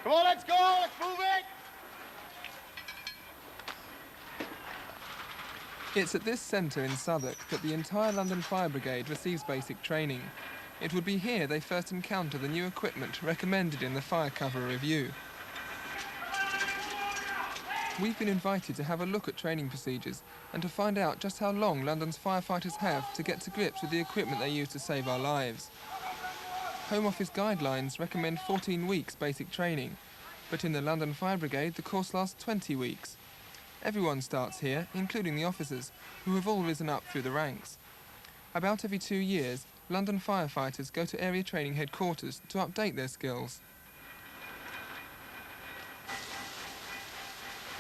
Come on, let's go! Let's move it! It's at this centre in Southwark that the entire London Fire Brigade receives basic training. It would be here they first encounter the new equipment recommended in the Fire Cover Review. We've been invited to have a look at training procedures and to find out just how long London's firefighters have to get to grips with the equipment they use to save our lives. Home Office guidelines recommend 14 weeks basic training, but in the London Fire Brigade the course lasts 20 weeks. Everyone starts here, including the officers, who have all risen up through the ranks. About every 2 years, London firefighters go to area training headquarters to update their skills.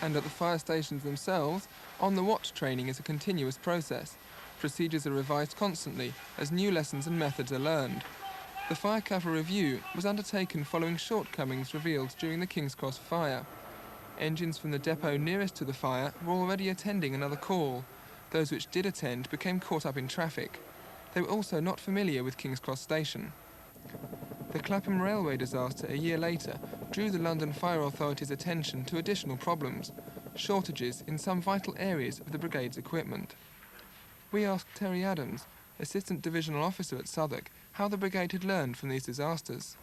And at the fire stations themselves, on-the-watch training is a continuous process. Procedures are revised constantly as new lessons and methods are learned. The Fire Cover Review was undertaken following shortcomings revealed during the King's Cross fire. Engines from the depot nearest to the fire were already attending another call. Those which did attend became caught up in traffic. They were also not familiar with King's Cross Station. The Clapham railway disaster a year later drew the London Fire Authority's attention to additional problems, shortages in some vital areas of the brigade's equipment. We asked Terry Adams, Assistant Divisional Officer at Southwark, how the brigade had learned from these disasters.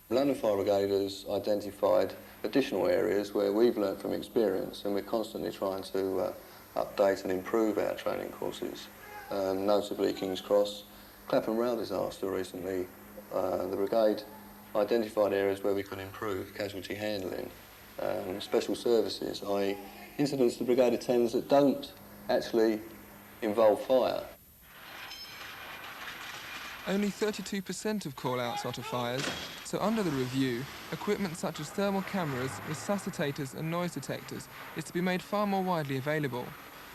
The London Fire Brigade has identified additional areas where we've learnt from experience, and we're constantly trying to update and improve our training courses, notably King's Cross, Clapham rail disaster recently. The brigade identified areas where we could improve casualty handling, special services, i.e. incidents the brigade attends that don't actually involve fire. Only 32% of call-outs are to fires, so under the review, equipment such as thermal cameras, resuscitators and noise detectors is to be made far more widely available.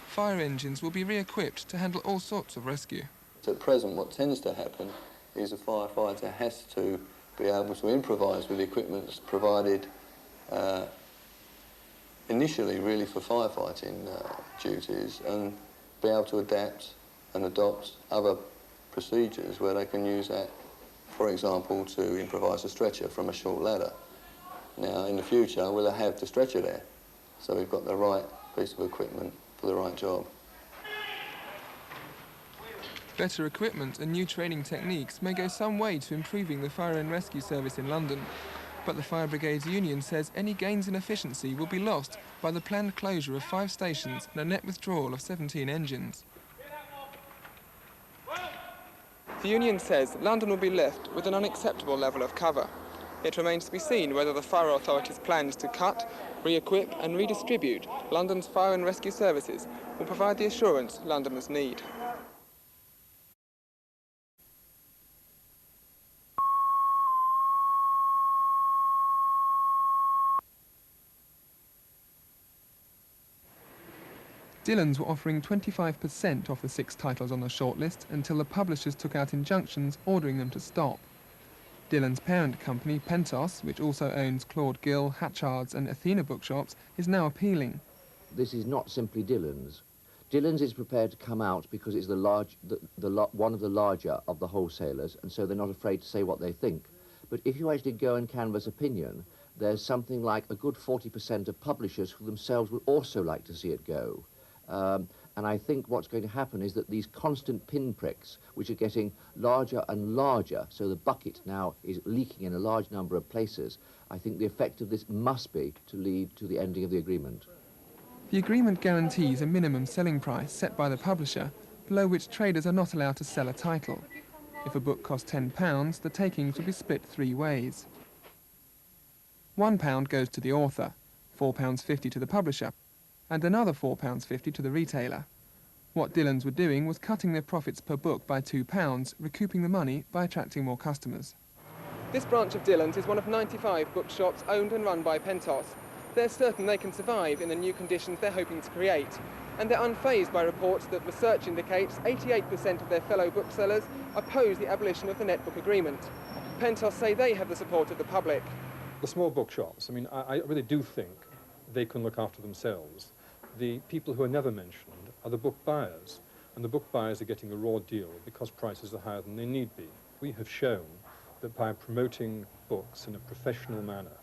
Fire engines will be re-equipped to handle all sorts of rescue. At present, what tends to happen is a firefighter has to be able to improvise with the equipment that's provided initially really for firefighting duties, and be able to adapt and adopt other procedures where they can use that, for example, to improvise a stretcher from a short ladder. Now, in the future, we'll have the stretcher there, so we've got the right piece of equipment for the right job. Better equipment and new training techniques may go some way to improving the fire and rescue service in London, but the Fire Brigades Union says any gains in efficiency will be lost by the planned closure of 5 stations and a net withdrawal of 17 engines. The union says London will be left with an unacceptable level of cover. It remains to be seen whether the Fire Authority's plans to cut, re-equip and redistribute London's fire and rescue services will provide the assurance Londoners need. Dillons were offering 25% off the 6 titles on the shortlist until the publishers took out injunctions ordering them to stop. Dillons' parent company, Pentos, which also owns Claude Gill, Hatchard's and Athena bookshops, is now appealing. This is not simply Dillons. Dillons is prepared to come out because it's one of the larger of the wholesalers, and so they're not afraid to say what they think. But if you actually go and canvass opinion, there's something like a good 40% of publishers who themselves would also like to see it go. And I think what's going to happen is that these constant pinpricks, which are getting larger and larger, so the bucket now is leaking in a large number of places, I think the effect of this must be to lead to the ending of the agreement. The agreement guarantees a minimum selling price set by the publisher, below which traders are not allowed to sell a title. If a book costs £10, the takings will be split 3 ways. £1 goes to the author, £4.50 to the publisher, and another £4.50 to the retailer. What Dillons were doing was cutting their profits per book by £2, recouping the money by attracting more customers. This branch of Dillons is one of 95 bookshops owned and run by Pentos. They're certain they can survive in the new conditions they're hoping to create, and they're unfazed by reports that research indicates 88% of their fellow booksellers oppose the abolition of the netbook agreement. Pentos say they have the support of the public. The small bookshops, I really do think they can look after themselves. The people who are never mentioned are the book buyers, and the book buyers are getting a raw deal because prices are higher than they need be. We have shown that by promoting books in a professional manner,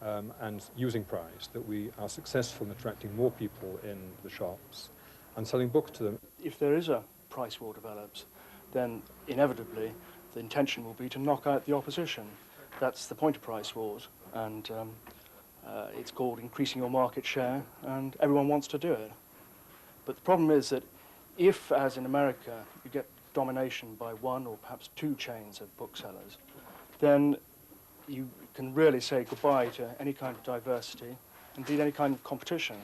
and using price, that we are successful in attracting more people in the shops and selling books to them. If there is a price war develops, then inevitably the intention will be to knock out the opposition. That's the point of price wars, and it's called increasing your market share, and everyone wants to do it. But the problem is that if, as in America, you get domination by one or perhaps two chains of booksellers, then you can really say goodbye to any kind of diversity, indeed any kind of competition.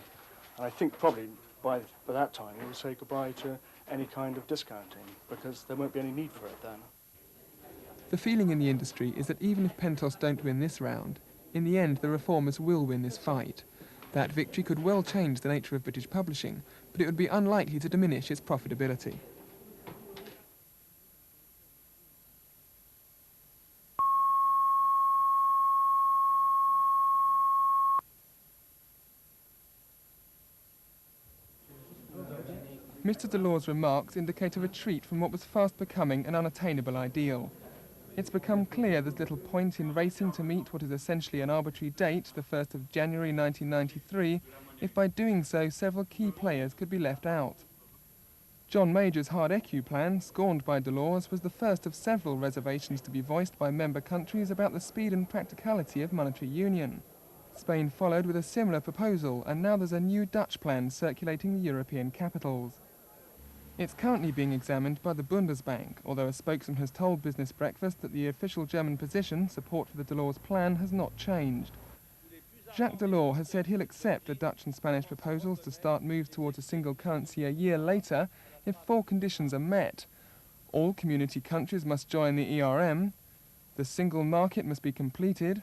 And I think probably by that time you'll say goodbye to any kind of discounting, because there won't be any need for it then. The feeling in the industry is that even if Pentos don't win this round, in the end the reformers will win this fight. That victory could well change the nature of British publishing, but it would be unlikely to diminish its profitability. Mr. Delors' remarks indicate a retreat from what was fast becoming an unattainable ideal. It's become clear there's little point in racing to meet what is essentially an arbitrary date, the 1st of January 1993, if by doing so several key players could be left out. John Major's hard ECU plan, scorned by Delors, was the first of several reservations to be voiced by member countries about the speed and practicality of monetary union. Spain followed with a similar proposal, and now there's a new Dutch plan circulating the European capitals. It's currently being examined by the Bundesbank, although a spokesman has told Business Breakfast that the official German position, support for the Delors plan, has not changed. Jacques Delors has said he'll accept the Dutch and Spanish proposals to start moves towards a single currency a year later if 4 conditions are met. All community countries must join the ERM, the single market must be completed,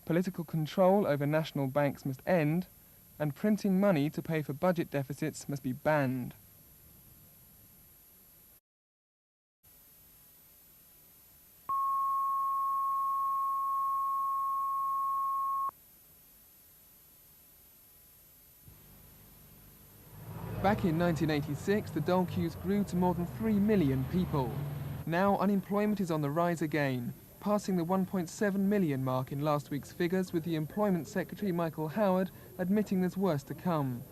political control over national banks must end, and printing money to pay for budget deficits must be banned. Back in 1986, the dole queues grew to more than 3 million people. Now unemployment is on the rise again, passing the 1.7 million mark in last week's figures, with the Employment Secretary Michael Howard admitting there's worse to come.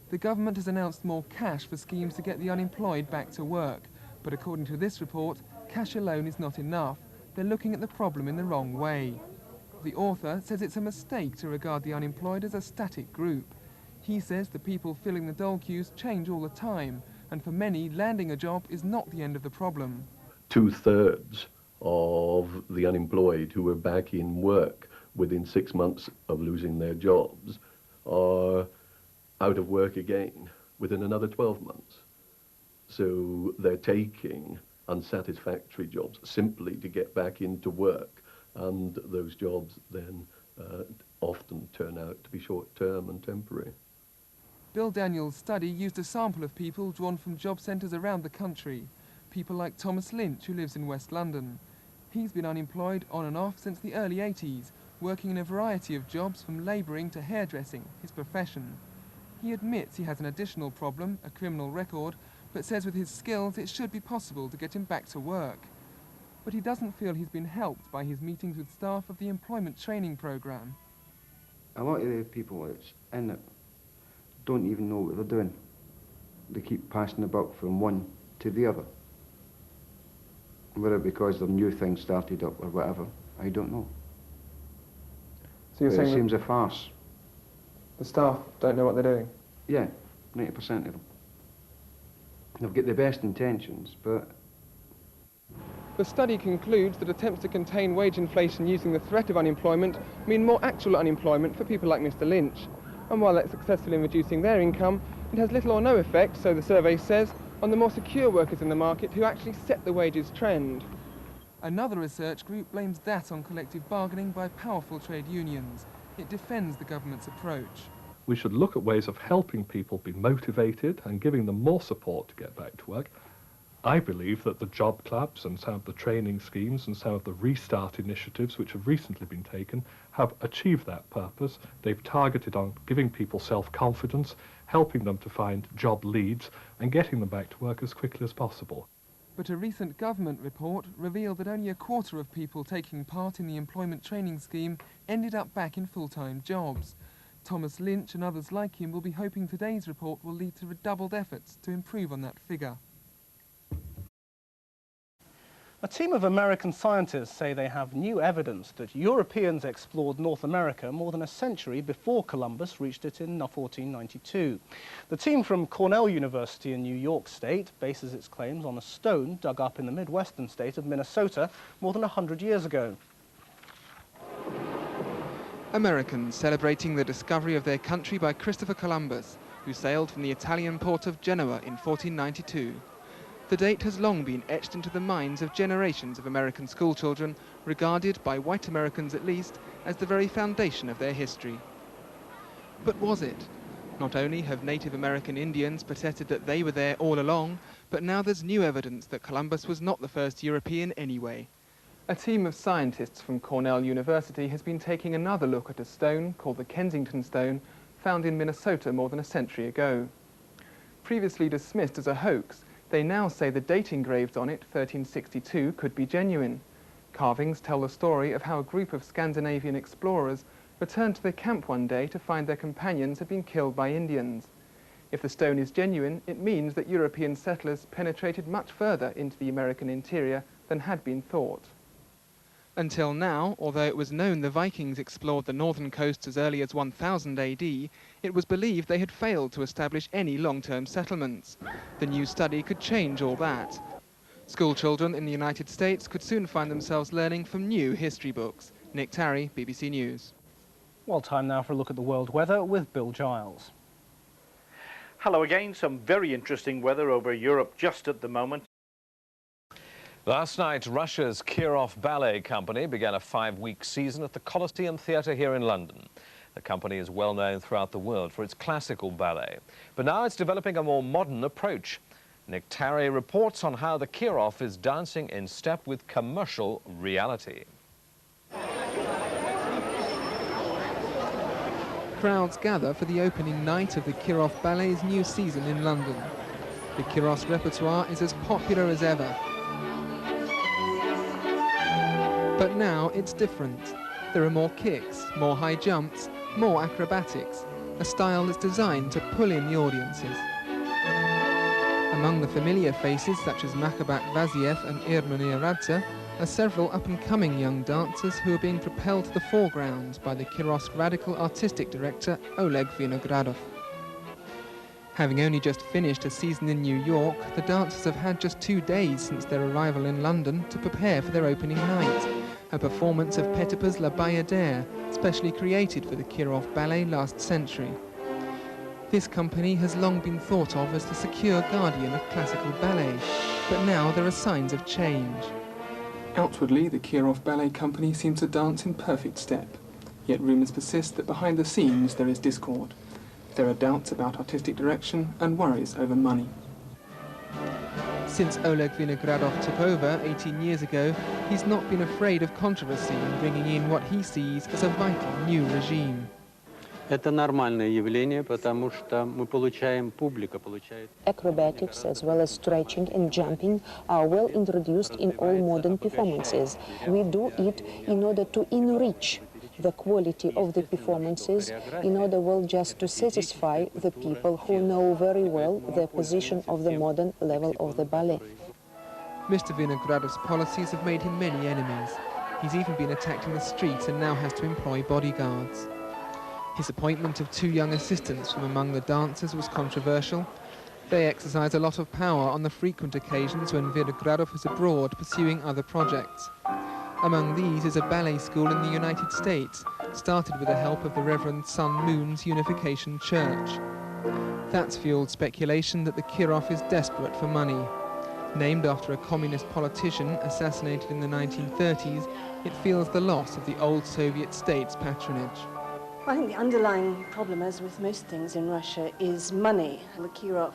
The government has announced more cash for schemes to get the unemployed back to work, but according to this report, cash alone is not enough. They're looking at the problem in the wrong way. The author says it's a mistake to regard the unemployed as a static group. He says the people filling the dole queues change all the time, and for many, landing a job is not the end of the problem. 2/3 of the unemployed who are back in work within 6 months of losing their jobs are out of work again within another 12 months. So they're taking unsatisfactory jobs simply to get back into work, and those jobs then often turn out to be short-term and temporary. Bill Daniels' study used a sample of people drawn from job centres around the country. People like Thomas Lynch, who lives in West London. He's been unemployed on and off since the early 80s, working in a variety of jobs from labouring to hairdressing, his profession. He admits he has an additional problem, a criminal record, but says with his skills it should be possible to get him back to work. But he doesn't feel he's been helped by his meetings with staff of the employment training programme. A lot of the people that's in it don't even know what they're doing. They keep passing the buck from one to the other. Whether because their new thing started up or whatever, I don't know. So you're saying it seems a farce. the staff don't know what they're doing? Yeah, 90% of them. They've got the best intentions, but... The study concludes that attempts to contain wage inflation using the threat of unemployment mean more actual unemployment for people like Mr. Lynch. And while they're successful in reducing their income, it has little or no effect, so the survey says, on the more secure workers in the market who actually set the wages trend. Another research group blames that on collective bargaining by powerful trade unions. It defends the government's approach. We should look at ways of helping people be motivated and giving them more support to get back to work. I believe that the job clubs and some of the training schemes and some of the restart initiatives which have recently been taken have achieved that purpose. They've targeted on giving people self-confidence, helping them to find job leads and getting them back to work as quickly as possible. But a recent government report revealed that only a quarter of people taking part in the employment training scheme ended up back in full-time jobs. Thomas Lynch and others like him will be hoping today's report will lead to redoubled efforts to improve on that figure. A team of American scientists say they have new evidence that Europeans explored North America more than a century before Columbus reached it in 1492. The team from Cornell University in New York State bases its claims on a stone dug up in the Midwestern state of Minnesota more than 100 years ago. Americans celebrating the discovery of their country by Christopher Columbus, who sailed from the Italian port of Genoa in 1492. The date has long been etched into the minds of generations of American schoolchildren, regarded by white Americans at least as the very foundation of their history. But was it? Not only have Native American Indians protested that they were there all along, but now there's new evidence that Columbus was not the first European anyway. A team of scientists from Cornell University has been taking another look at a stone called the Kensington Stone, found in Minnesota more than a century ago. Previously dismissed as a hoax, they now say the date engraved on it, 1362, could be genuine. Carvings tell the story of how a group of Scandinavian explorers returned to their camp one day to find their companions had been killed by Indians. If the stone is genuine, it means that European settlers penetrated much further into the American interior than had been thought. Until now, although it was known the Vikings explored the northern coast as early as 1000 AD, it was believed they had failed to establish any long-term settlements. The new study could change all that. Schoolchildren in the United States could soon find themselves learning from new history books. Nick Tarry, BBC News. Well, time now for a look at the world weather with Bill Giles. Hello again, some very interesting weather over Europe just at the moment. Last night, Russia's Kirov Ballet Company began a 5-week season at the Colosseum Theatre here in London. The company is well known throughout the world for its classical ballet, but now it's developing a more modern approach. Nick Tarry reports on how the Kirov is dancing in step with commercial reality. Crowds gather for the opening night of the Kirov Ballet's new season in London. The Kirov's repertoire is as popular as ever. But now it's different. There are more kicks, more high jumps, more acrobatics, a style that's designed to pull in the audiences. Among the familiar faces such as Makhabat Vaziev and Irmania Radza are several up-and-coming young dancers who are being propelled to the foreground by the Kirov's radical artistic director Oleg Vinogradov. Having only just finished a season in New York, the dancers have had just 2 days since their arrival in London to prepare for their opening night, a performance of Petipa's La Bayadère, specially created for the Kirov Ballet last century. This company has long been thought of as the secure guardian of classical ballet, but now there are signs of change. Outwardly, the Kirov Ballet Company seems to dance in perfect step, yet rumours persist that behind the scenes there is discord. There are doubts about artistic direction and worries over money. Since Oleg Vinogradov took over 18 years ago, he's not been afraid of controversy in bringing in what he sees as a vital new regime. Это нормальное явление, потому что мы получаем, публика получает. Acrobatics as well as stretching and jumping are well introduced in all modern performances. We do it in order to enrich the quality of the performances, in order well just to satisfy the people who know very well the position of the modern level of the ballet. Mr. Vinogradov's policies have made him many enemies. He's even been attacked in the street and now has to employ bodyguards. His appointment of 2 young assistants from among the dancers was controversial. They exercise a lot of power on the frequent occasions when Vinogradov is abroad pursuing other projects. Among these is a ballet school in the United States, started with the help of the Reverend Sun Moon's Unification Church. That's fueled speculation that the Kirov is desperate for money. Named after a communist politician assassinated in the 1930s, it feels the loss of the old Soviet state's patronage. I think the underlying problem, as with most things in Russia, is money. And the Kirov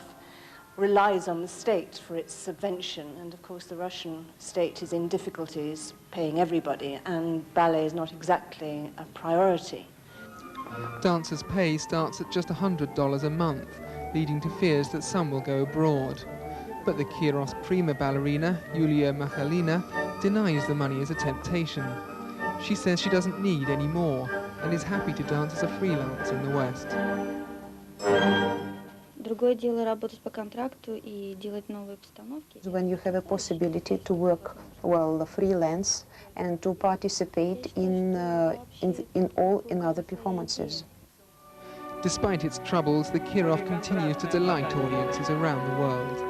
relies on the state for its subvention, and of course the Russian state is in difficulties paying everybody, and ballet is not exactly a priority. Dancers' pay starts at just $100 a month, leading to fears that some will go abroad. But the Kiros prima ballerina, Yulia Machalina, denies the money is a temptation. She says she doesn't need any more and is happy to dance as a freelance in the West. When you have a possibility to work, well, freelance and to participate in other performances. Despite its troubles, the Kirov continues to delight audiences around the world.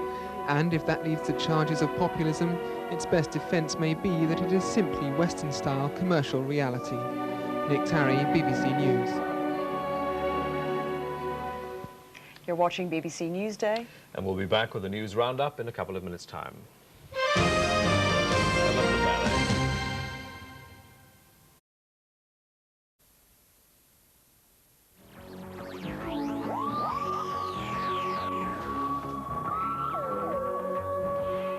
And if that leads to charges of populism, its best defence may be that it is simply Western-style commercial reality. Nick Tarry, BBC News. You're watching BBC Newsday. And we'll be back with a news roundup in a couple of minutes' time.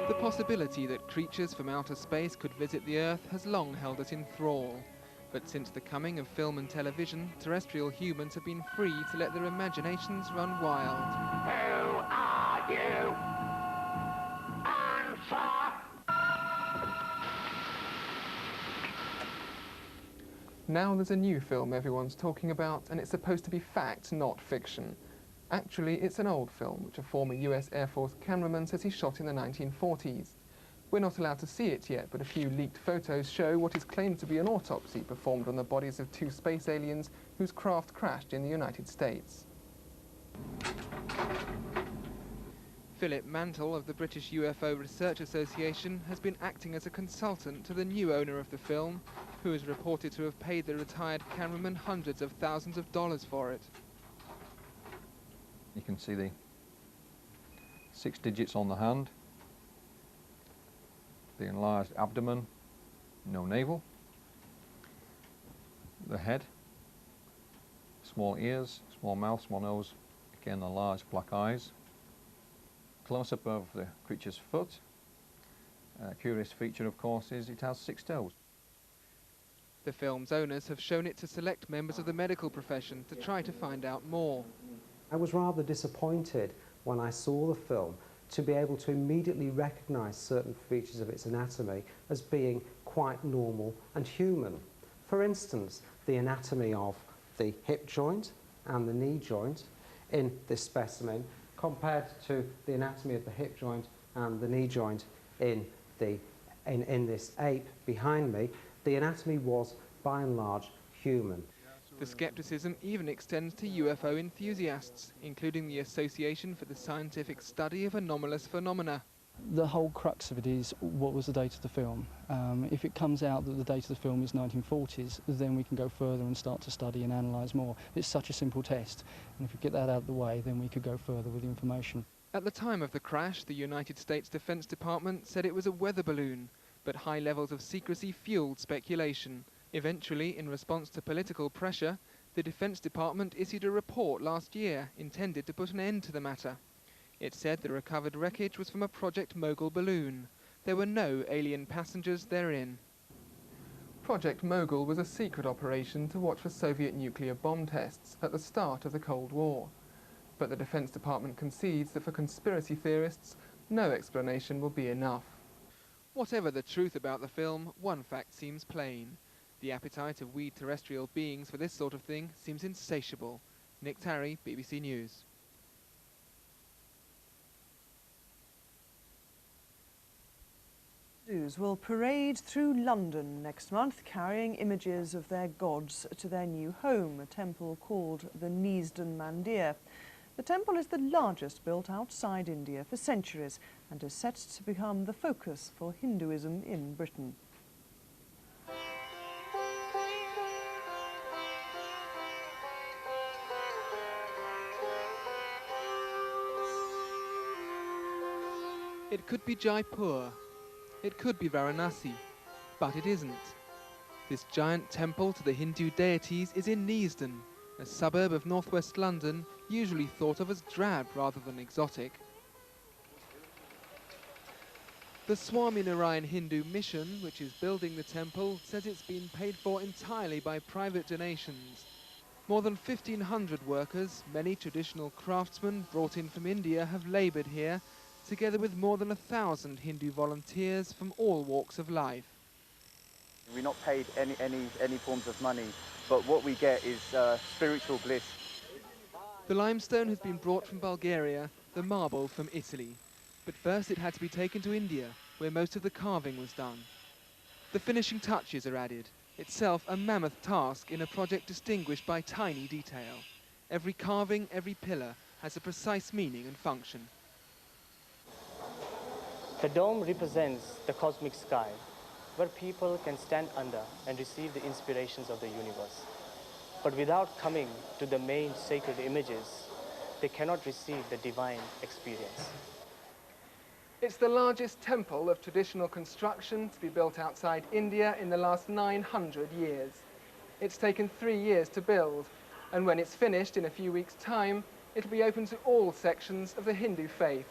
The possibility that creatures from outer space could visit the Earth has long held us in thrall. But since the coming of film and television, terrestrial humans have been free to let their imaginations run wild. Who are you? Answer! Now there's a new film everyone's talking about, and it's supposed to be fact, not fiction. Actually, it's an old film, which a former US Air Force cameraman says he shot in the 1940s. We're not allowed to see it yet, but a few leaked photos show what is claimed to be an autopsy performed on the bodies of 2 space aliens whose craft crashed in the United States. Philip Mantle of the British UFO Research Association has been acting as a consultant to the new owner of the film, who is reported to have paid the retired cameraman hundreds of thousands of dollars for it. You can see the 6 digits on the hand, the enlarged abdomen, no navel, the head, small ears, small mouth, small nose, again the large black eyes. Close-up of the creature's foot. A curious feature, of course, is it has 6 toes. The film's owners have shown it to select members of the medical profession to try to find out more. I was rather disappointed when I saw the film to be able to immediately recognise certain features of its anatomy as being quite normal and human. For instance, the anatomy of the hip joint and the knee joint in this specimen compared to the anatomy of the hip joint and the knee joint in this ape behind me, the anatomy was by and large human. The scepticism even extends to UFO enthusiasts, including the Association for the Scientific Study of Anomalous Phenomena. The whole crux of it is, what was the date of the film? If it comes out that the date of the film is 1940s, then we can go further and start to study and analyse more. It's such a simple test, and if we get that out of the way, then we could go further with the information. At the time of the crash, the United States Defense Department said it was a weather balloon, but high levels of secrecy fueled speculation. Eventually, in response to political pressure, the Defense Department issued a report last year intended to put an end to the matter. It said the recovered wreckage was from a Project Mogul balloon. There were no alien passengers therein. Project Mogul was a secret operation to watch for Soviet nuclear bomb tests at the start of the Cold War. But the Defense Department concedes that for conspiracy theorists, no explanation will be enough. Whatever the truth about the film, one fact seems plain. The appetite of we terrestrial beings for this sort of thing seems insatiable. Nick Tarry, BBC News. Jews will parade through London next month, carrying images of their gods to their new home, a temple called the Neasden Mandir. The temple is the largest built outside India for centuries and is set to become the focus for Hinduism in Britain. It could be Jaipur, it could be Varanasi, but it isn't. This giant temple to the Hindu deities is in Neasden, a suburb of northwest London, usually thought of as drab rather than exotic. The Swaminarayan Hindu Mission, which is building the temple, says it's been paid for entirely by private donations. More than 1,500 workers, many traditional craftsmen brought in from India, have laboured here, together with more than 1,000 Hindu volunteers from all walks of life. We're not paid any forms of money, but what we get is spiritual bliss. The limestone has been brought from Bulgaria, the marble from Italy. But first it had to be taken to India, where most of the carving was done. The finishing touches are added, itself a mammoth task in a project distinguished by tiny detail. Every carving, every pillar has a precise meaning and function. The dome represents the cosmic sky, where people can stand under and receive the inspirations of the universe. But without coming to the main sacred images, they cannot receive the divine experience. It's the largest temple of traditional construction to be built outside India in the last 900 years. It's taken 3 years to build, and when it's finished in a few weeks' time, it'll be open to all sections of the Hindu faith.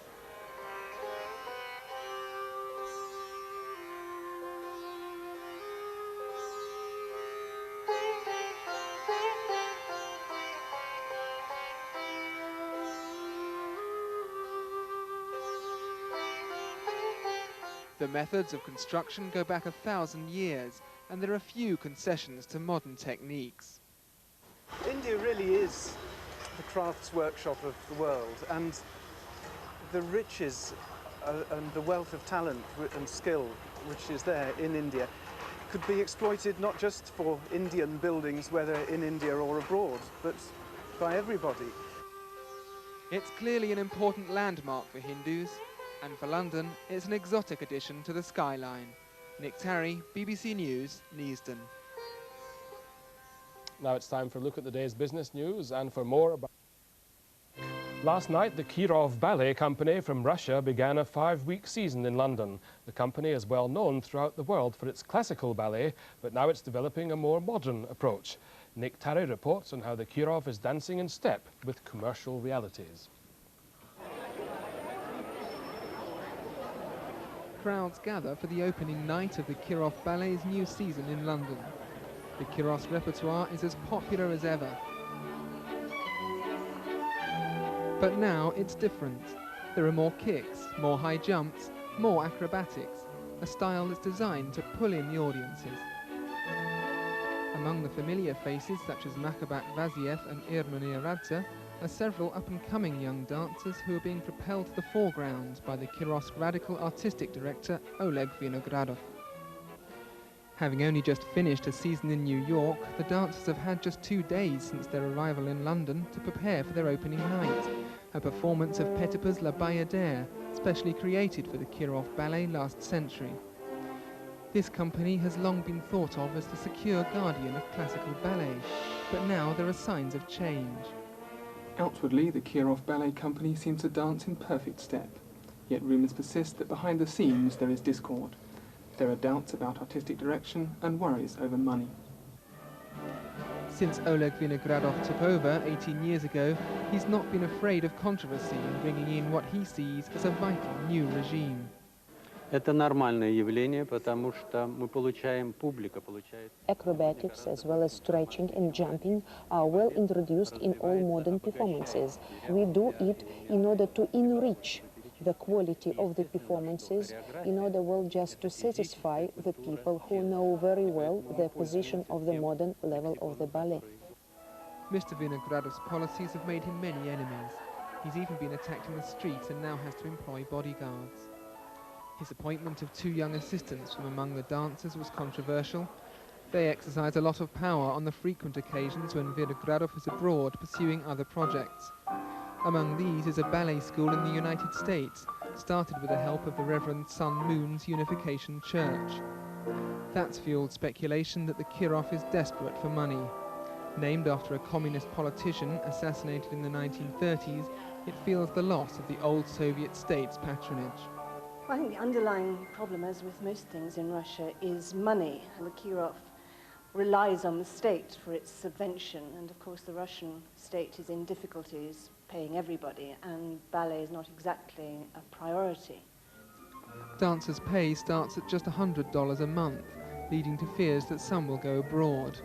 The methods of construction go back 1,000 years, and there are few concessions to modern techniques. India really is the crafts workshop of the world, and the riches and the wealth of talent and skill which is there in India could be exploited not just for Indian buildings, whether in India or abroad, but by everybody. It's clearly an important landmark for Hindus, and for London, it's an exotic addition to the skyline. Nick Tarry, BBC News, Neasden. Now it's time for a look at the day's business news and for more about... Last night, the Kirov Ballet Company from Russia began a 5-week season in London. The company is well known throughout the world for its classical ballet, but now it's developing a more modern approach. Nick Tarry reports on how the Kirov is dancing in step with commercial realities. Crowds gather for the opening night of the Kirov Ballet's new season in London. The Kirov's repertoire is as popular as ever. But now it's different. There are more kicks, more high jumps, more acrobatics, a style that's designed to pull in the audiences. Among the familiar faces such as Makhabat Vaziev and Irmania Radza are several up-and-coming young dancers who are being propelled to the foreground by the Kirov's radical artistic director Oleg Vinogradov. Having only just finished a season in New York, the dancers have had just 2 days since their arrival in London to prepare for their opening night, a performance of Petipa's La Bayadere, specially created for the Kirov Ballet last century. This company has long been thought of as the secure guardian of classical ballet, but now there are signs of change. Outwardly, the Kirov Ballet Company seems to dance in perfect step, yet rumours persist that behind the scenes there is discord. There are doubts about artistic direction and worries over money. Since Oleg Vinogradov took over 18 years ago, he's not been afraid of controversy in bringing in what he sees as a vital new regime. Это нормальное явление, потому что мы получаем, публика получает. Acrobatics as well as stretching and jumping are well introduced in all modern performances. We do it in order to enrich the quality of the performances, in order well just to satisfy the people who know very well the position of the modern level of the ballet. Mr. Vinogradov's policies have made him many enemies. He's even been attacked in the streets and now has to employ bodyguards. His appointment of 2 young assistants from among the dancers was controversial. They exercise a lot of power on the frequent occasions when Vinogradov is abroad pursuing other projects. Among these is a ballet school in the United States, started with the help of the Reverend Sun Moon's Unification Church. That's fueled speculation that the Kirov is desperate for money. Named after a communist politician assassinated in the 1930s, it feels the loss of the old Soviet state's patronage. I think the underlying problem, as with most things in Russia, is money. The Kirov relies on the state for its subvention, and of course the Russian state is in difficulties paying everybody, and ballet is not exactly a priority. Dancers' pay starts at just $100 a month, leading to fears that some will go abroad.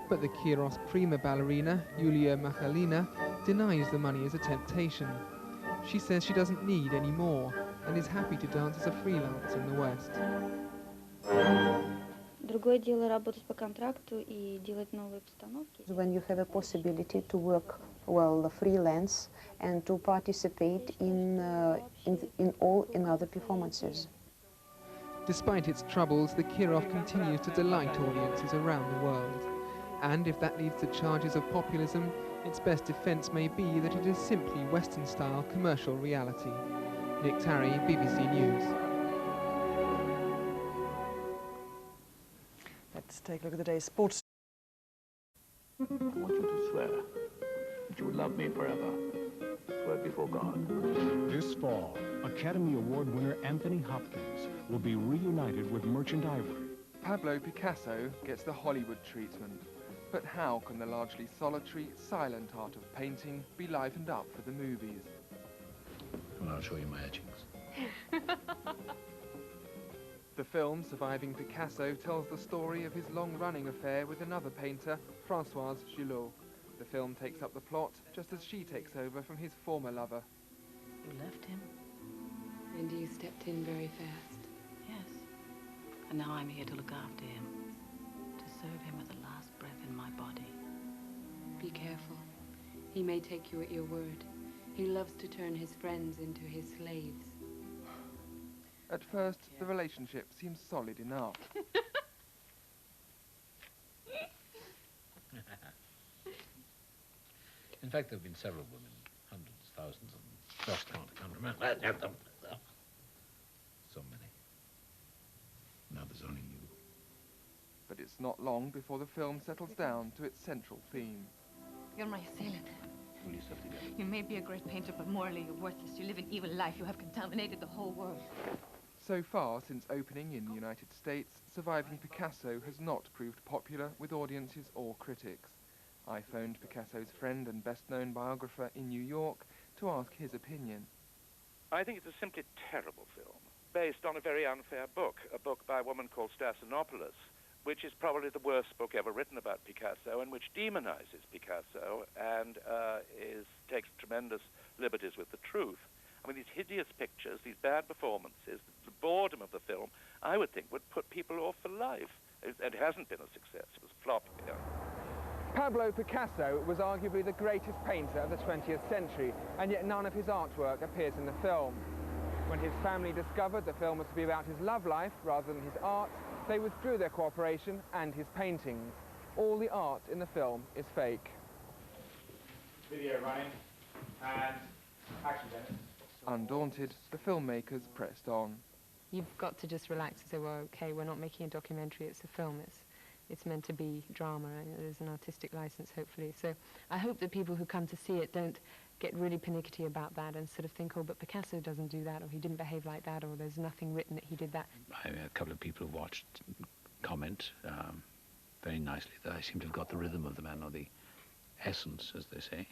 But the Kirov's prima ballerina, Yulia Makhalina, denies the money is a temptation. She says she doesn't need any more, and is happy to dance as a freelance in the West. When you have a possibility to work well freelance and to participate in other performances. Despite its troubles, the Kirov continues to delight audiences around the world. And if that leads to charges of populism, its best defence may be that it is simply Western-style commercial reality. Nick Tarry, BBC News. Let's take a look at the day's sports. I want you to swear that you would love me forever. Swear before God. This fall, Academy Award winner Anthony Hopkins will be reunited with Merchant Ivory. Pablo Picasso gets the Hollywood treatment. But how can the largely solitary, silent art of painting be livened up for the movies? Well, I'll show you my etchings. The film, Surviving Picasso, tells the story of his long-running affair with another painter, Françoise Gillot. The film takes up the plot just as she takes over from his former lover. You left him? And you stepped in very fast. Yes. And now I'm here to look after him. To serve him with the last breath in my body. Be careful. He may take you at your word. He loves to turn his friends into his slaves. At first, the relationship seems solid enough. In fact, there have been several women, hundreds, thousands of them. Just can't remember. So many. Now there's only you. But it's not long before the film settles down to its central theme. You're my assailant. Pull yourself together. You may be a great painter, but morally you're worthless. You live an evil life. You have contaminated the whole world. So far, since opening in the United States, Surviving Picasso has not proved popular with audiences or critics. I phoned Picasso's friend and best-known biographer in New York to ask his opinion. I think it's a simply terrible film, based on a very unfair book, a book by a woman called Stassinopoulos, which is probably the worst book ever written about Picasso, and which demonizes Picasso and takes tremendous liberties with the truth. I mean, these hideous pictures, these bad performances, the boredom of the film, I would think would put people off for life. It hasn't been a success. It was a flop. Yeah. Pablo Picasso was arguably the greatest painter of the 20th century, and yet none of his artwork appears in the film. When his family discovered the film was to be about his love life rather than his art, they withdrew their cooperation and his paintings. All the art in the film is fake. Video running, and action, Dennis. Undaunted, the filmmakers pressed on. You've got to just relax and say, well, okay, we're not making a documentary, it's a film. It's meant to be drama, and there's an artistic license, hopefully. So I hope that people who come to see it don't get really pernickety about that and sort of think, oh, but Picasso doesn't do that, or he didn't behave like that, or there's nothing written that he did that. A couple of people who watched comment very nicely that I seem to have got the rhythm of the man, or the essence, as they say.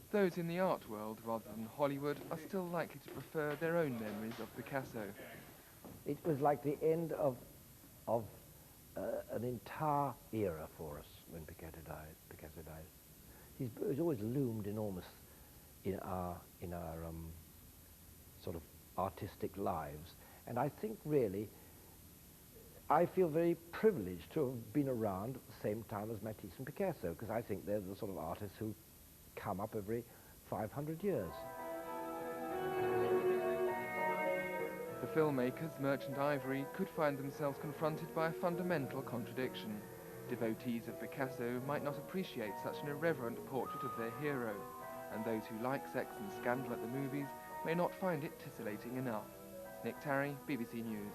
Those in the art world, rather than Hollywood, are still likely to prefer their own memories of Picasso. It was like the end of an entire era for us when Picasso died. He's always loomed enormous in our sort of artistic lives, and I think really I feel very privileged to have been around at the same time as Matisse and Picasso, because I think they're the sort of artists who come up every 500 years. The filmmakers, Merchant Ivory, could find themselves confronted by a fundamental contradiction. Devotees of Picasso might not appreciate such an irreverent portrait of their hero, and those who like sex and scandal at the movies may not find it titillating enough. Nick Tarry, BBC News.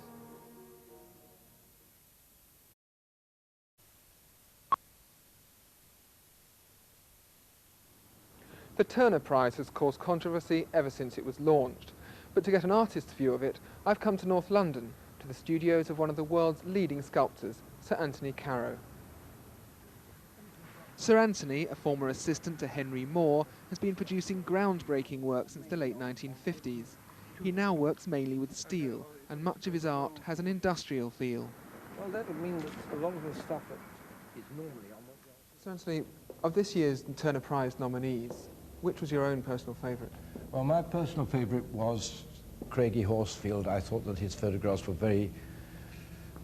The Turner Prize has caused controversy ever since it was launched, but to get an artist's view of it, I've come to North London, to the studios of one of the world's leading sculptors, Sir Anthony Caro. Sir Anthony, a former assistant to Henry Moore, has been producing groundbreaking work since the late 1950s. He now works mainly with steel, and much of his art has an industrial feel. Well, that would mean that a lot of the stuff that is normally on the... Sir Anthony, of this year's Turner Prize nominees, which was your own personal favourite? Well, my personal favourite was Craigie Horsfield, I thought that his photographs were very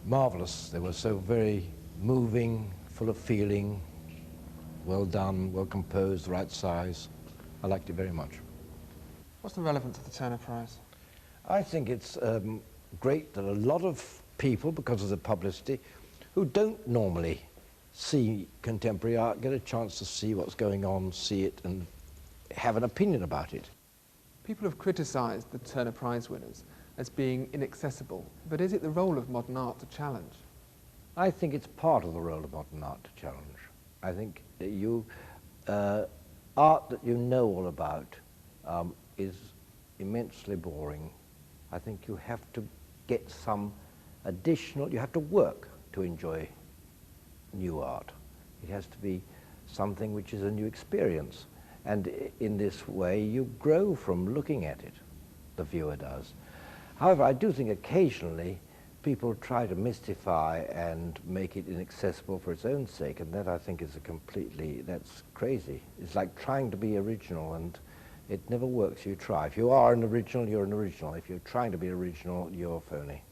marvellous. They were so very moving, full of feeling, well done, well composed, the right size. I liked it very much. What's the relevance of the Turner Prize? I think it's great that a lot of people, because of the publicity, who don't normally see contemporary art get a chance to see what's going on, see it, and have an opinion about it. People have criticised the Turner Prize winners as being inaccessible, but is it the role of modern art to challenge? I think it's part of the role of modern art to challenge. I think that art that you know all about is immensely boring. I think you have to get some additional, you have to work to enjoy new art. It has to be something which is a new experience. And in this way, you grow from looking at it, the viewer does. However, I do think occasionally people try to mystify and make it inaccessible for its own sake, and that I think is that's crazy. It's like trying to be original, and it never works. You try. If you are an original, you're an original. If you're trying to be original, you're phony.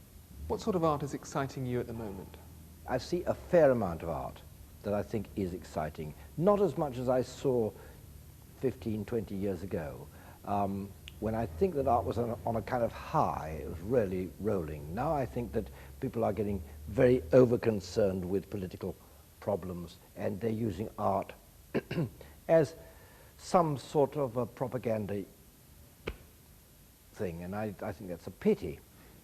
What sort of art is exciting you at the moment? I see a fair amount of art that I think is exciting. Not as much as I saw 15, 20 years ago, when I think that art was on a kind of high. It was really rolling. Now I think that people are getting very over-concerned with political problems, and they're using art as some sort of a propaganda thing, and I think that's a pity.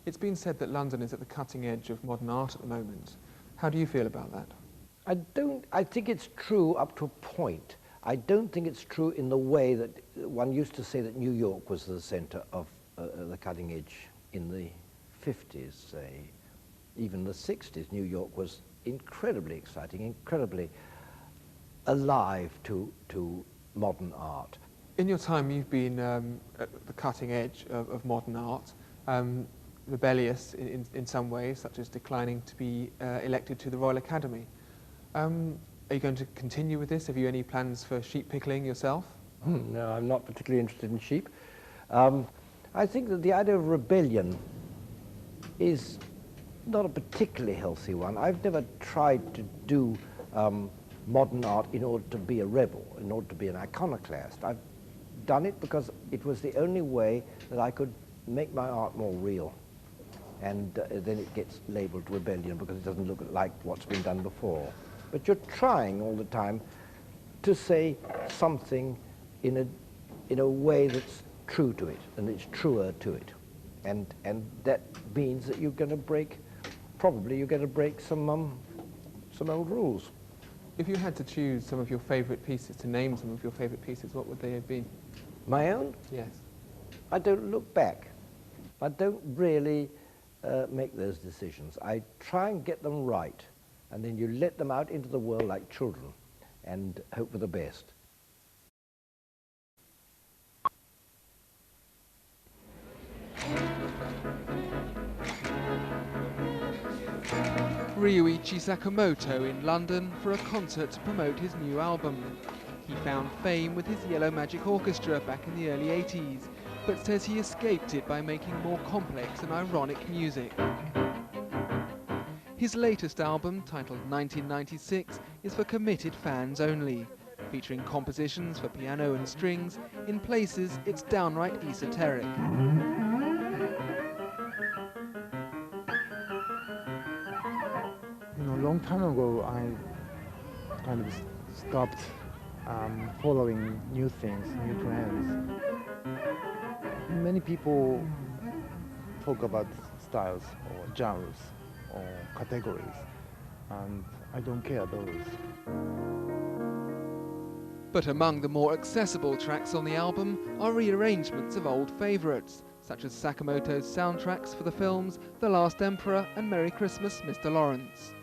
It's been said that London is at the cutting edge of modern art at the moment. How do you feel about that? I think it's true up to a point. I don't think it's true in the way that one used to say that New York was the center of the cutting edge in the 50s, say. Even the 60s, New York was incredibly exciting, incredibly alive to modern art. In your time, you've been at the cutting edge of modern art, rebellious in some ways, such as declining to be elected to the Royal Academy. Are you going to continue with this? Have you any plans for sheep pickling yourself? No, I'm not particularly interested in sheep. I think that the idea of rebellion is not a particularly healthy one. I've never tried to do modern art in order to be a rebel, in order to be an iconoclast. I've done it because it was the only way that I could make my art more real. And then it gets labeled rebellion because it doesn't look like what's been done before. But you're trying all the time to say something in a way that's true to it, and it's truer to it. And that means that you're going to break, probably you're going to break some old rules. If you had to choose some of your favourite pieces, to name some of your favourite pieces, what would they have been? My own? Yes. I don't look back. I don't really make those decisions. I try and get them right, and then you let them out into the world like children and hope for the best. Ryuichi Sakamoto in London for a concert to promote his new album. He found fame with his Yellow Magic Orchestra back in the early 80s, but says he escaped it by making more complex and ironic music. His latest album, titled 1996, is for committed fans only, featuring compositions for piano and strings. In places, it's downright esoteric. A long time ago, I kind of stopped following new things, new trends. Many people talk about styles or genres or categories, and I don't care those. But among the more accessible tracks on the album are rearrangements of old favourites, such as Sakamoto's soundtracks for the films The Last Emperor and Merry Christmas, Mr. Lawrence.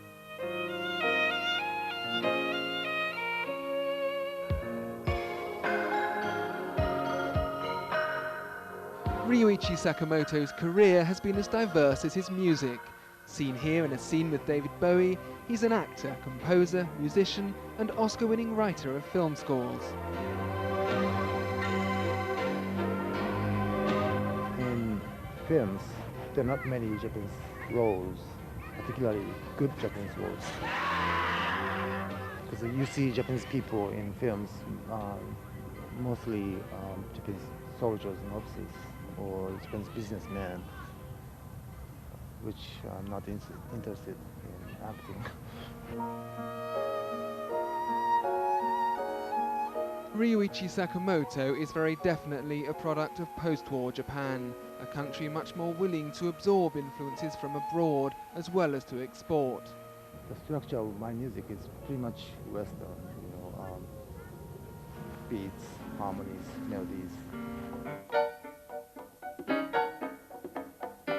Ryuichi Sakamoto's career has been as diverse as his music. Seen here in A Scene with David Bowie, he's an actor, composer, musician, and Oscar-winning writer of film scores. films, there are not many Japanese roles, particularly good Japanese roles. Because you see Japanese people in films, mostly Japanese soldiers and officers, or Japanese businessmen, which I'm not interested in acting. Ryuichi Sakamoto is very definitely a product of post-war Japan, a country much more willing to absorb influences from abroad as well as to export. The structure of my music is pretty much Western, beats, harmonies, melodies.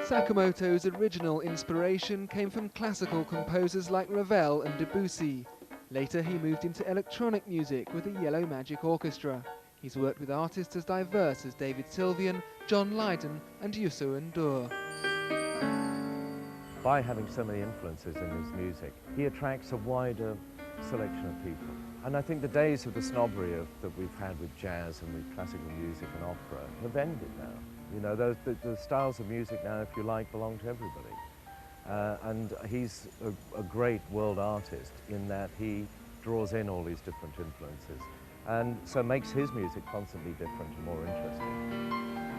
Sakamoto's original inspiration came from classical composers like Ravel and Debussy. Later he moved into electronic music with the Yellow Magic Orchestra. He's worked with artists as diverse as David Sylvian, John Lydon and Yusuo N'Dour. By having so many influences in his music, he attracts a wider selection of people. And I think the days of the snobbery that we've had with jazz and with classical music and opera have ended now. You know, the styles of music now, if you like, belong to everybody. And he's a great world artist in that he draws in all these different influences and so makes his music constantly different and more interesting.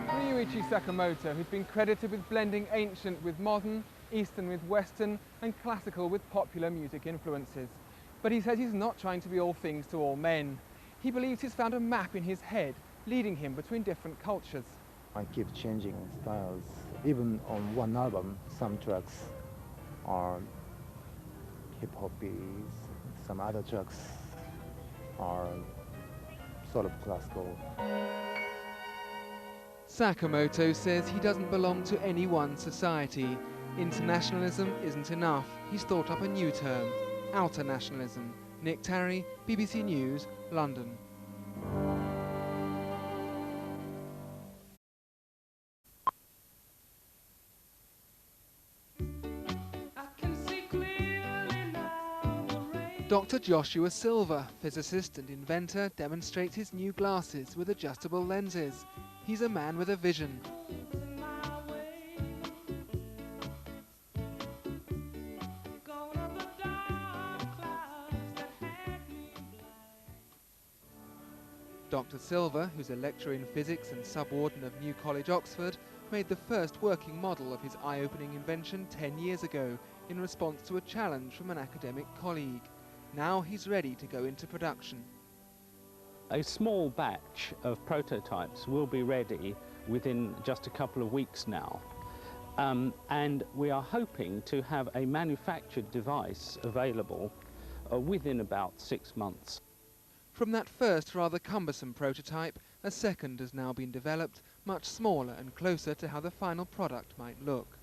Ryuichi Sakamoto, who's been credited with blending ancient with modern, Eastern with Western, and classical with popular music influences. But he says he's not trying to be all things to all men. He believes he's found a map in his head, leading him between different cultures. I keep changing styles. Even on one album, some tracks are hip-hoppy, some other tracks are sort of classical. Sakamoto says he doesn't belong to any one society. Internationalism isn't enough. He's thought up a new term, outer nationalism. Nick Tarry, BBC News, London. Dr. Joshua Silver, physicist and inventor, demonstrates his new glasses with adjustable lenses. He's a man with a vision. Dr. Silver, who's a lecturer in physics and sub-warden of New College, Oxford, made the first working model of his eye-opening invention 10 years ago in response to a challenge from an academic colleague. Now he's ready to go into production. A small batch of prototypes will be ready within just a couple of weeks now. And we are hoping to have a manufactured device available within about 6 months. From that first rather cumbersome prototype, a second has now been developed, much smaller and closer to how the final product might look.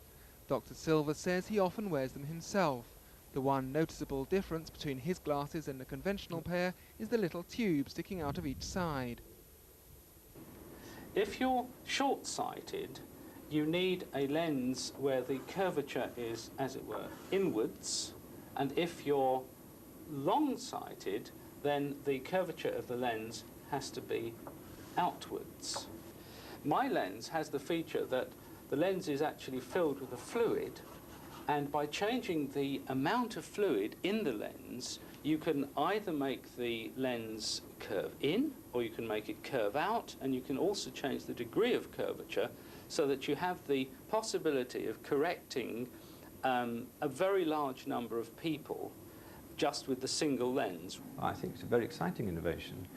Dr. Silver says he often wears them himself. The one noticeable difference between his glasses and a conventional pair is the little tube sticking out of each side. If you're short-sighted, you need a lens where the curvature is, as it were, inwards, and if you're long-sighted, then the curvature of the lens has to be outwards. My lens has the feature that the lens is actually filled with a fluid, and by changing the amount of fluid in the lens, you can either make the lens curve in, or you can make it curve out, and you can also change the degree of curvature so that you have the possibility of correcting a very large number of people just with the single lens. I think it's a very exciting innovation.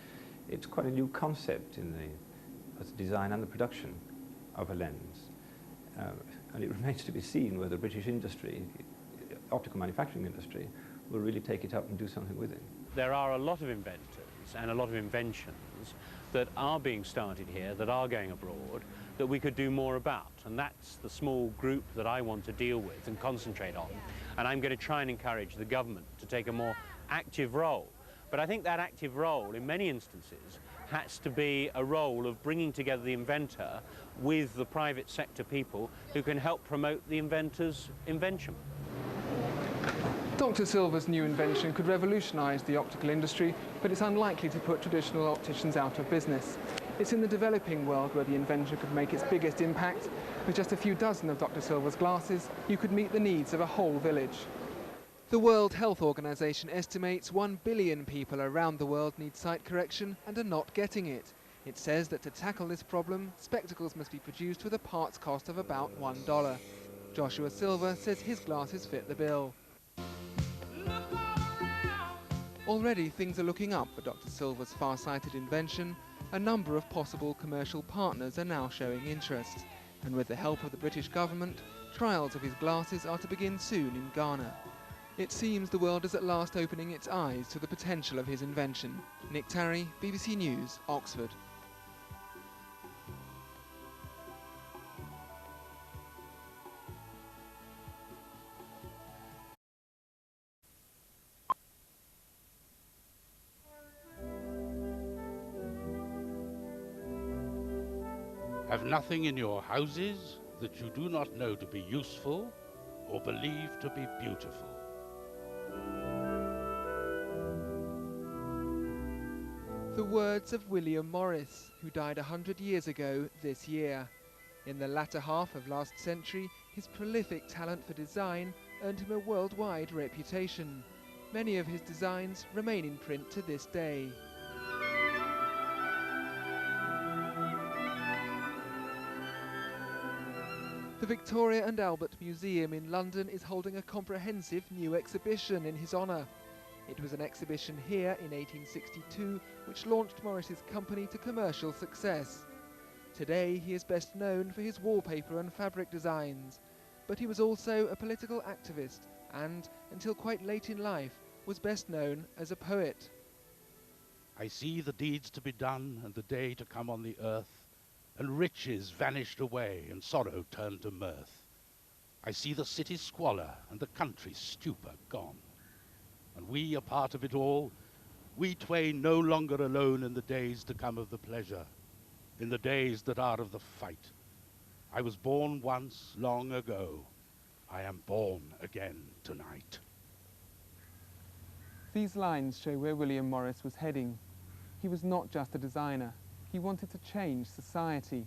It's quite a new concept in the design and the production of a lens. And it remains to be seen whether the British industry, optical manufacturing industry, will really take it up and do something with it. There are a lot of inventors and a lot of inventions that are being started here, that are going abroad, that we could do more about. And that's the small group that I want to deal with and concentrate on. And I'm going to try and encourage the government to take a more active role. But I think that active role, in many instances, has to be a role of bringing together the inventor with the private sector people who can help promote the inventor's invention. Dr. Silver's new invention could revolutionise the optical industry, but it's unlikely to put traditional opticians out of business. It's in the developing world where the invention could make its biggest impact. With just a few dozen of Dr. Silver's glasses, you could meet the needs of a whole village. The World Health Organization estimates 1 billion people around the world need sight correction and are not getting it. It says that to tackle this problem, spectacles must be produced with a parts cost of about $1. Joshua Silver says his glasses fit the bill. Already things are looking up for Dr. Silver's far-sighted invention. A number of possible commercial partners are now showing interest. And with the help of the British government, trials of his glasses are to begin soon in Ghana. It seems the world is at last opening its eyes to the potential of his invention. Nick Tarry, BBC News, Oxford. Have nothing in your houses that you do not know to be useful or believe to be beautiful. The words of William Morris, who died 100 years ago this year. In the latter half of last century, his prolific talent for design earned him a worldwide reputation. Many of his designs remain in print to this day. The Victoria and Albert Museum in London is holding a comprehensive new exhibition in his honour. It was an exhibition here in 1862 which launched Morris's company to commercial success. Today he is best known for his wallpaper and fabric designs, but he was also a political activist and, until quite late in life, was best known as a poet. I see the deeds to be done and the day to come on the earth, and riches vanished away and sorrow turned to mirth. I see the city squalor and the country stupor gone. And we, a part of it all, we twain no longer alone in the days to come of the pleasure, in the days that are of the fight. I was born once long ago. I am born again tonight. These lines show where William Morris was heading. He was not just a designer. He wanted to change society.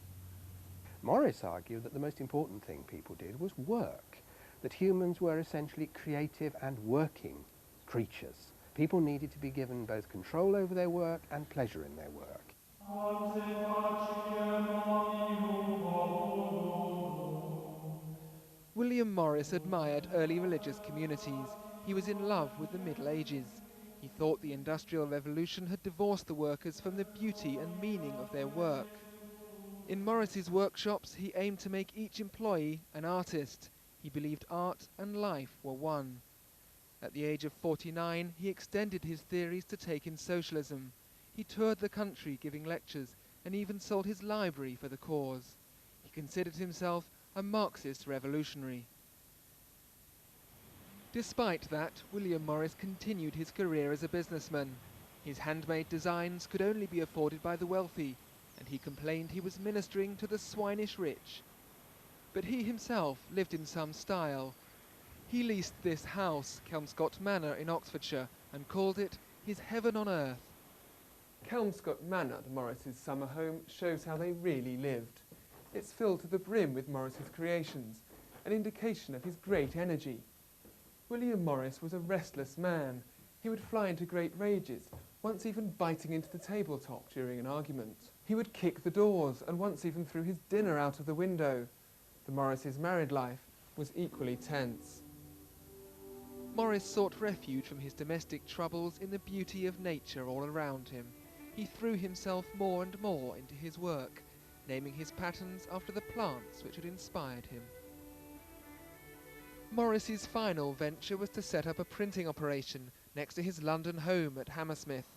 Morris argued that the most important thing people did was work, that humans were essentially creative and working creatures. People needed to be given both control over their work and pleasure in their work. William Morris admired early religious communities. He was in love with the Middle Ages. He thought the Industrial Revolution had divorced the workers from the beauty and meaning of their work. In Morris's workshops, he aimed to make each employee an artist. He believed art and life were one. At the age of 49, he extended his theories to take in socialism. He toured the country giving lectures and even sold his library for the cause. He considered himself a Marxist revolutionary. Despite that, William Morris continued his career as a businessman. His handmade designs could only be afforded by the wealthy, and he complained he was ministering to the swinish rich. But he himself lived in some style. He leased this house, Kelmscott Manor in Oxfordshire, and called it his heaven on earth. Kelmscott Manor, the Morrises' summer home, shows how they really lived. It's filled to the brim with Morris's creations, an indication of his great energy. William Morris was a restless man. He would fly into great rages, once even biting into the tabletop during an argument. He would kick the doors and once even threw his dinner out of the window. The Morrises' married life was equally tense. Morris sought refuge from his domestic troubles in the beauty of nature all around him. He threw himself more and more into his work, naming his patterns after the plants which had inspired him. Morris's final venture was to set up a printing operation next to his London home at Hammersmith.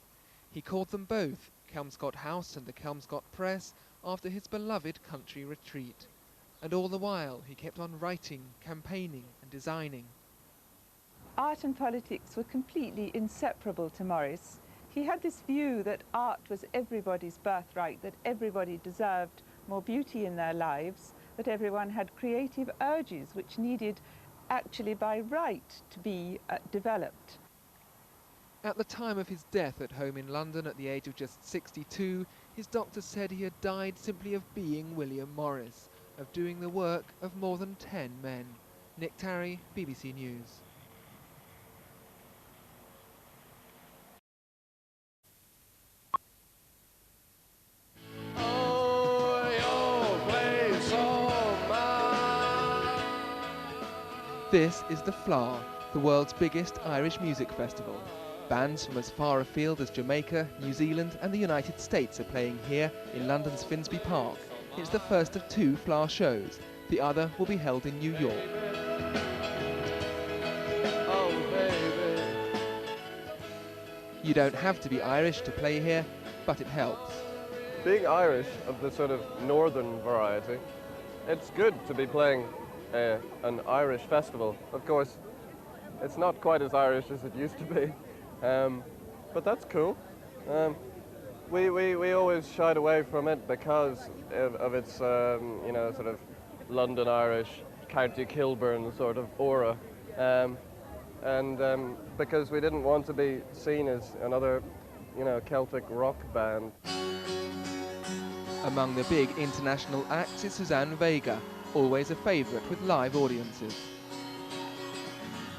He called them both, Kelmscott House and the Kelmscott Press, after his beloved country retreat. And all the while he kept on writing, campaigning and designing. Art and politics were completely inseparable to Morris. He had this view that art was everybody's birthright, that everybody deserved more beauty in their lives, that everyone had creative urges which needed actually by right to be developed. At the time of his death at home in London at the age of just 62, his doctor said he had died simply of being William Morris, of doing the work of more than 10 men. Nick Tarry, BBC News. This is the Flower, the world's biggest Irish music festival. Bands from as far afield as Jamaica, New Zealand and the United States are playing here in London's Finsbury Park. It's the first of 2 Flower shows. The other will be held in New York. You don't have to be Irish to play here, but it helps. Being Irish, of the sort of northern variety, it's good to be playing an Irish festival. Of course, it's not quite as Irish as it used to be, but that's cool. We always shied away from it because of its, you know, sort of London Irish, County Kilburn sort of aura, and because we didn't want to be seen as another, you know, Celtic rock band. Among the big international acts is Suzanne Vega, always a favourite with live audiences.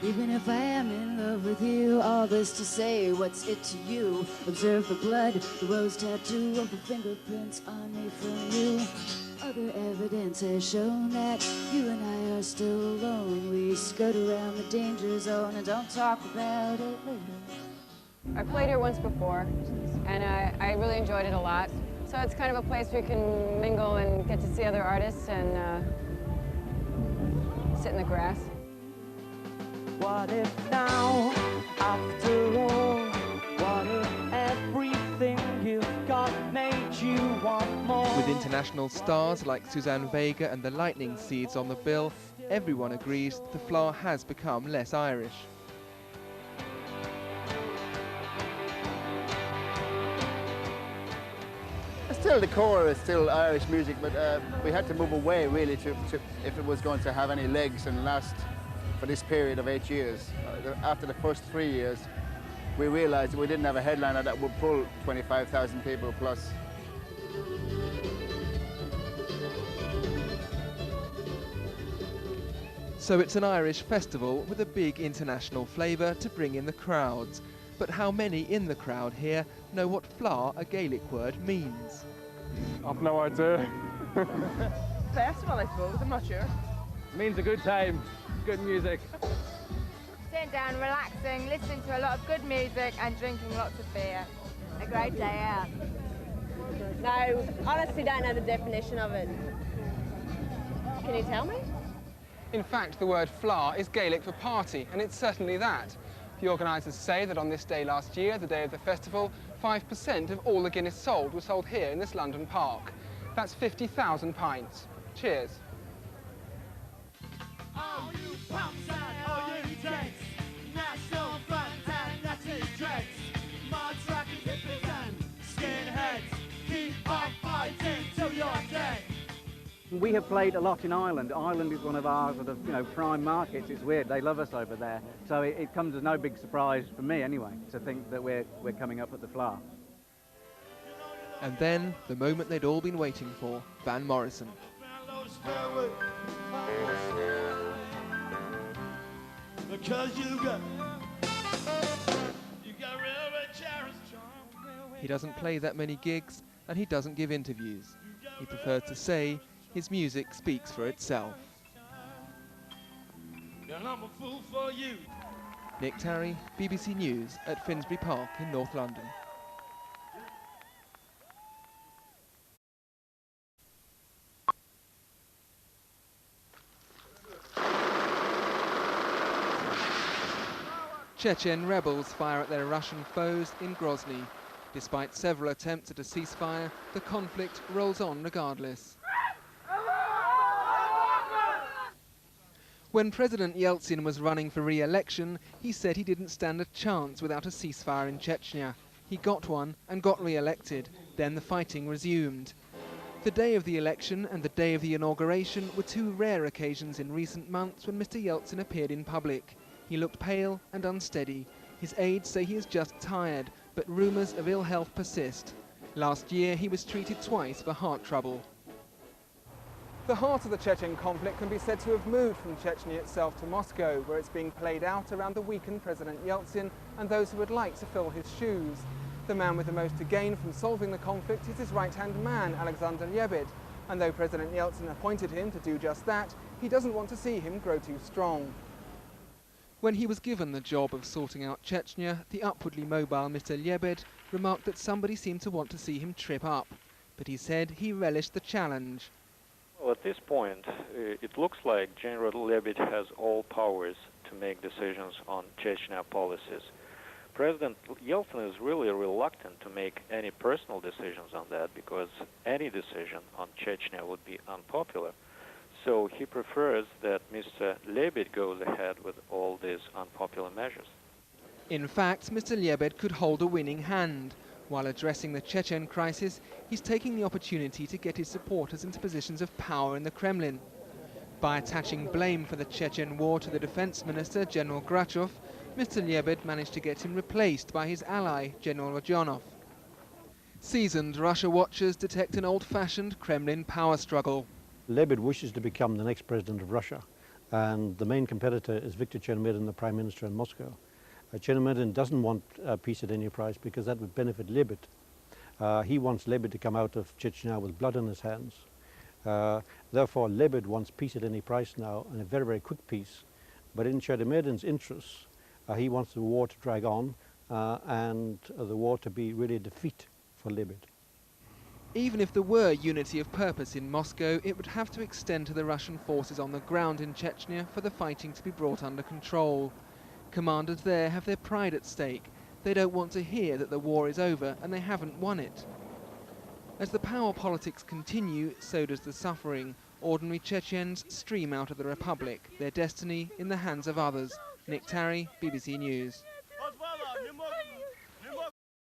Even if I am in love with you, all this to say, what's it to you? Observe the blood, the rose tattoo of the fingerprints on me from you. Other evidence has shown that you and I are still alone. We skirt around the danger zone and don't talk about it later. I played here once before, and I really enjoyed it a lot. So it's kind of a place where you can mingle and get to see other artists and sit in the grass. What if now, after all, what if everything you've got made you want more? With international stars like Suzanne Vega and the Lightning Seeds on the bill, everyone agrees the Flower has become less Irish. Still, the core is still Irish music, but we had to move away really to if it was going to have any legs and last for this period of 8 years. After the first 3 years, we realized we didn't have a headliner that would pull 25,000 people plus. So it's an Irish festival with a big international flavour to bring in the crowds. But how many in the crowd here know what flower, a Gaelic word, means? I've no idea. Festival, I suppose, I'm not sure. Means a good time, good music. Sitting down, relaxing, listening to a lot of good music and drinking lots of beer. A great day out. No, honestly don't know the definition of it. Can you tell me? In fact, the word flower is Gaelic for party, and it's certainly that. The organisers say that on this day last year, the day of the festival, 5% of all the Guinness sold was sold here in this London park. That's 50,000 pints. Cheers. All you pumps and all you drinks, national front and Nazi dregs, mods, rockers, hippies and skinheads, keep on fighting till you're dead. We have played a lot in Ireland. Ireland is one of our sort of, prime markets. It's weird, they love us over there. So it comes as no big surprise for me anyway, to think that we're coming up at the Flower. And then, the moment they'd all been waiting for, Van Morrison. Because He doesn't play that many gigs, and he doesn't give interviews. He prefers to say his music speaks for itself. and I'm a fool for you. Nick Tarry, BBC News at Finsbury Park in North London. Chechen rebels fire at their Russian foes in Grozny. Despite several attempts at a ceasefire, the conflict rolls on regardless. When President Yeltsin was running for re-election, he said he didn't stand a chance without a ceasefire in Chechnya. He got one and got re-elected. Then the fighting resumed. The day of the election and the day of the inauguration were two rare occasions in recent months when Mr. Yeltsin appeared in public. He looked pale and unsteady. His aides say he is just tired, but rumours of ill health persist. Last year, he was treated twice for heart trouble. The heart of the Chechen conflict can be said to have moved from Chechnya itself to Moscow, where it's being played out around the weakened President Yeltsin and those who would like to fill his shoes. The man with the most to gain from solving the conflict is his right-hand man, Alexander Lebed, and though President Yeltsin appointed him to do just that, he doesn't want to see him grow too strong. When he was given the job of sorting out Chechnya, the upwardly mobile Mr. Lebed remarked that somebody seemed to want to see him trip up. But he said he relished the challenge. Well, at this point, it looks like General Lebed has all powers to make decisions on Chechnya policies. President Yeltsin is really reluctant to make any personal decisions on that because any decision on Chechnya would be unpopular. So he prefers that Mr. Lebed goes ahead with all these unpopular measures. In fact, Mr. Lebed could hold a winning hand. While addressing the Chechen crisis, he's taking the opportunity to get his supporters into positions of power in the Kremlin. By attaching blame for the Chechen war to the defense minister, General Grachov, Mr. Lebed managed to get him replaced by his ally, General Rodionov. Seasoned Russia watchers detect an old-fashioned Kremlin power struggle. Lebed wishes to become the next president of Russia, and the main competitor is Viktor Chernomyrdin, the prime minister in Moscow. Chernomyrdin doesn't want peace at any price because that would benefit Lebed. He wants Lebed to come out of Chechnya with blood on his hands. Therefore, Lebed wants peace at any price now, and a very, very quick peace. But in Chernomyrdin's interests, he wants the war to drag on and the war to be really a defeat for Lebed. Even if there were unity of purpose in Moscow, it would have to extend to the Russian forces on the ground in Chechnya for the fighting to be brought under control. Commanders there have their pride at stake. They don't want to hear that the war is over and they haven't won it. As the power politics continue, so does the suffering. Ordinary Chechens stream out of the Republic, their destiny in the hands of others. Tarry, BBC News.